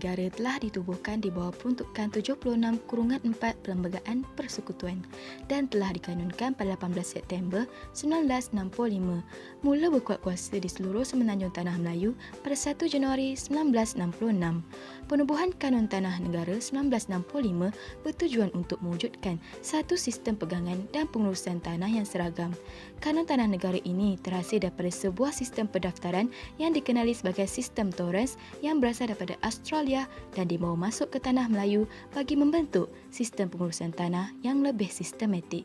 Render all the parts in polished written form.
negara telah ditubuhkan di bawah peruntukan 76/4 Perlembagaan Persekutuan dan telah dikanunkan pada 18 September 1965. Mula berkuat kuasa di seluruh semenanjung Tanah Melayu pada 1 Januari 1966. Penubuhan Kanun Tanah Negara 1965 bertujuan untuk mewujudkan satu sistem pegangan dan pengurusan tanah yang seragam. Kanun Tanah Negara ini terhasil daripada sebuah sistem pendaftaran yang dikenali sebagai sistem Torrens yang berasal daripada Australia dan dibawa masuk ke Tanah Melayu bagi membentuk sistem pengurusan tanah yang lebih sistematik.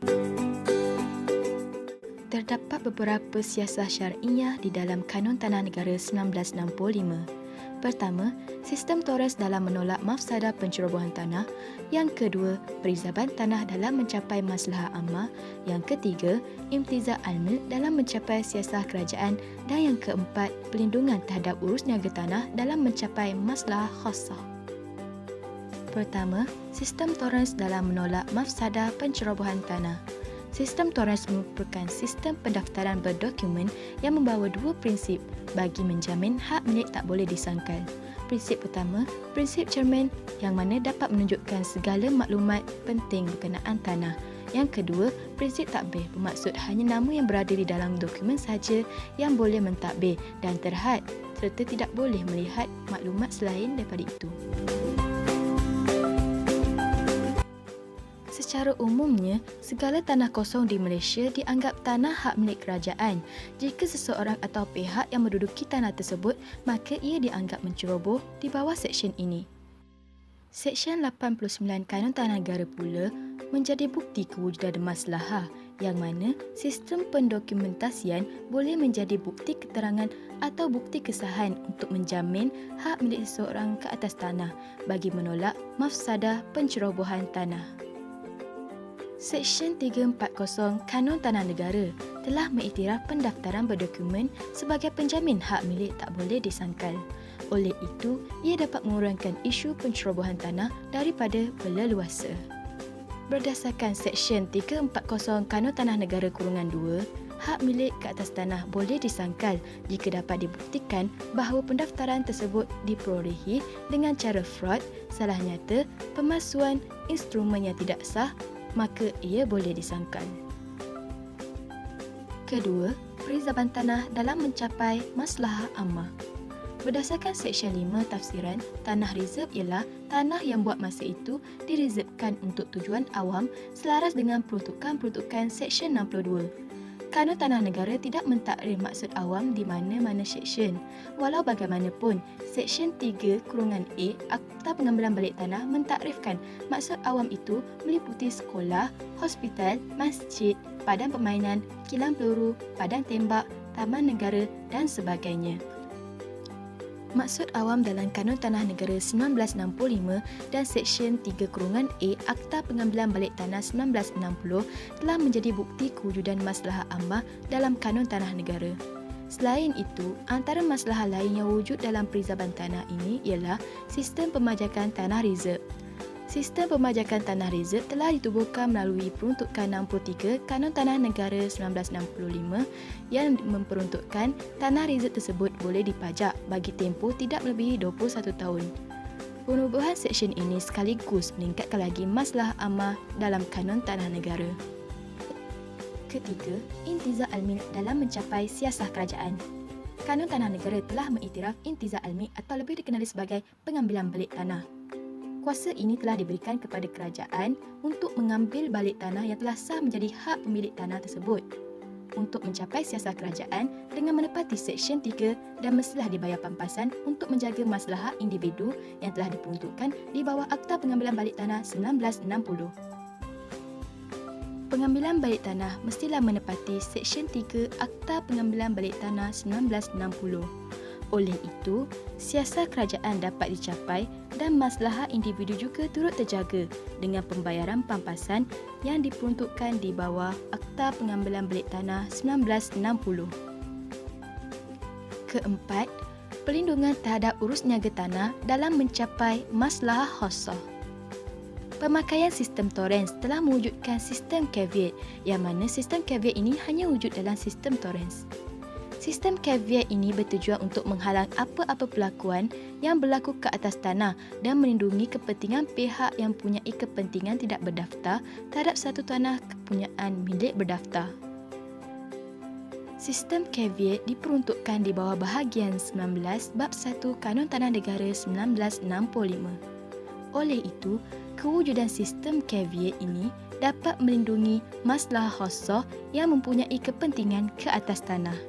Terdapat beberapa siasah syar'iyyah di dalam Kanun Tanah Negara 1965. Pertama, sistem Torrens dalam menolak mafsadah pencerobohan tanah. Yang kedua, perizaban tanah dalam mencapai maslahah ammah. Yang ketiga, imtizaz al-milk dalam mencapai siasah kerajaan. Dan yang keempat, pelindungan terhadap urus niaga tanah dalam mencapai maslahah khassah. Pertama, sistem Torrens dalam menolak mafsadah pencerobohan tanah. Sistem Torrens merupakan sistem pendaftaran berdokumen yang membawa dua prinsip bagi menjamin hak milik tak boleh disangkal. Prinsip pertama, prinsip cermin yang mana dapat menunjukkan segala maklumat penting berkenaan tanah. Yang kedua, prinsip takbir bermaksud hanya nama yang berada di dalam dokumen sahaja yang boleh mentadbir dan terhad serta tidak boleh melihat maklumat selain daripada itu. Secara umumnya, segala tanah kosong di Malaysia dianggap tanah hak milik kerajaan. Jika seseorang atau pihak yang menduduki tanah tersebut, maka ia dianggap menceroboh di bawah seksyen ini. Seksyen 89 Kanun Tanah Negara pula menjadi bukti kewujudan maslahah yang mana sistem pendokumentasian boleh menjadi bukti keterangan atau bukti kesahan untuk menjamin hak milik seseorang ke atas tanah bagi menolak mafsadah pencerobohan tanah. Seksyen 340 Kanun Tanah Negara telah mengiktiraf pendaftaran berdokumen sebagai penjamin hak milik tak boleh disangkal. Oleh itu, ia dapat mengurangkan isu pencerobohan tanah daripada berleluasa. Berdasarkan Seksyen 340 Kanun Tanah Negara Kurungan 2, hak milik ke atas tanah boleh disangkal jika dapat dibuktikan bahawa pendaftaran tersebut diperolehi dengan cara fraud, salah nyata, pemalsuan, instrumen yang tidak sah, maka ia boleh disangkal. Kedua, perizaban tanah dalam mencapai maslahah ammah. Berdasarkan Seksyen 5 tafsiran, tanah reserve ialah tanah yang buat masa itu direservkan untuk tujuan awam selaras dengan peruntukan-peruntukan Seksyen 62. Kanun Tanah Negara tidak mentakrif maksud awam di mana-mana seksyen. Walau bagaimanapun, Seksyen 3/A Akta Pengambilan Balik Tanah mentakrifkan maksud awam itu meliputi sekolah, hospital, masjid, padang permainan, kilang peluru, padang tembak, taman negara dan sebagainya. Maksud awam dalam Kanun Tanah Negara 1965 dan Seksyen 3/A Akta Pengambilan Balik Tanah 1960 telah menjadi bukti kewujudan maslahah ammah dalam Kanun Tanah Negara. Selain itu, antara maslahah lain yang wujud dalam perizaban tanah ini ialah sistem pemajakan tanah reserve. Sistem pemajakan tanah reserve telah ditubuhkan melalui Peruntukan 63 Kanun Tanah Negara 1965 yang memperuntukkan tanah reserve tersebut boleh dipajak bagi tempoh tidak melebihi 21 tahun. Penubuhan seksyen ini sekaligus meningkatkan lagi maslahah ammah dalam Kanun Tanah Negara. Ketiga, imtizaz al-milk dalam mencapai siasah kerajaan. Kanun Tanah Negara telah mengiktiraf imtizaz al-milk atau lebih dikenali sebagai pengambilan balik tanah. Kuasa ini telah diberikan kepada kerajaan untuk mengambil balik tanah yang telah sah menjadi hak pemilik tanah tersebut. Untuk mencapai siasat kerajaan dengan menepati Seksyen 3 dan mestilah dibayar pampasan untuk menjaga maslahah individu yang telah diperuntukkan di bawah Akta Pengambilan Balik Tanah 1960. Pengambilan balik tanah mestilah menepati Seksyen 3 Akta Pengambilan Balik Tanah 1960. Oleh itu, siasat kerajaan dapat dicapai dan maslahah individu juga turut terjaga dengan pembayaran pampasan yang diperuntukkan di bawah Akta Pengambilan Balik Tanah 1960. Keempat, perlindungan terhadap urus niaga tanah dalam mencapai maslahah khassah. Pemakaian sistem Torrens telah mewujudkan sistem caveat yang mana sistem caveat ini hanya wujud dalam sistem Torrens. Sistem caveat ini bertujuan untuk menghalang apa-apa perlakuan yang berlaku ke atas tanah dan melindungi kepentingan pihak yang mempunyai kepentingan tidak berdaftar terhadap satu tanah kepunyaan milik berdaftar. Sistem caveat diperuntukkan di bawah bahagian 19 Bab 1 Kanun Tanah Negara 1965. Oleh itu, kewujudan sistem caveat ini dapat melindungi maslahah khassah yang mempunyai kepentingan ke atas tanah.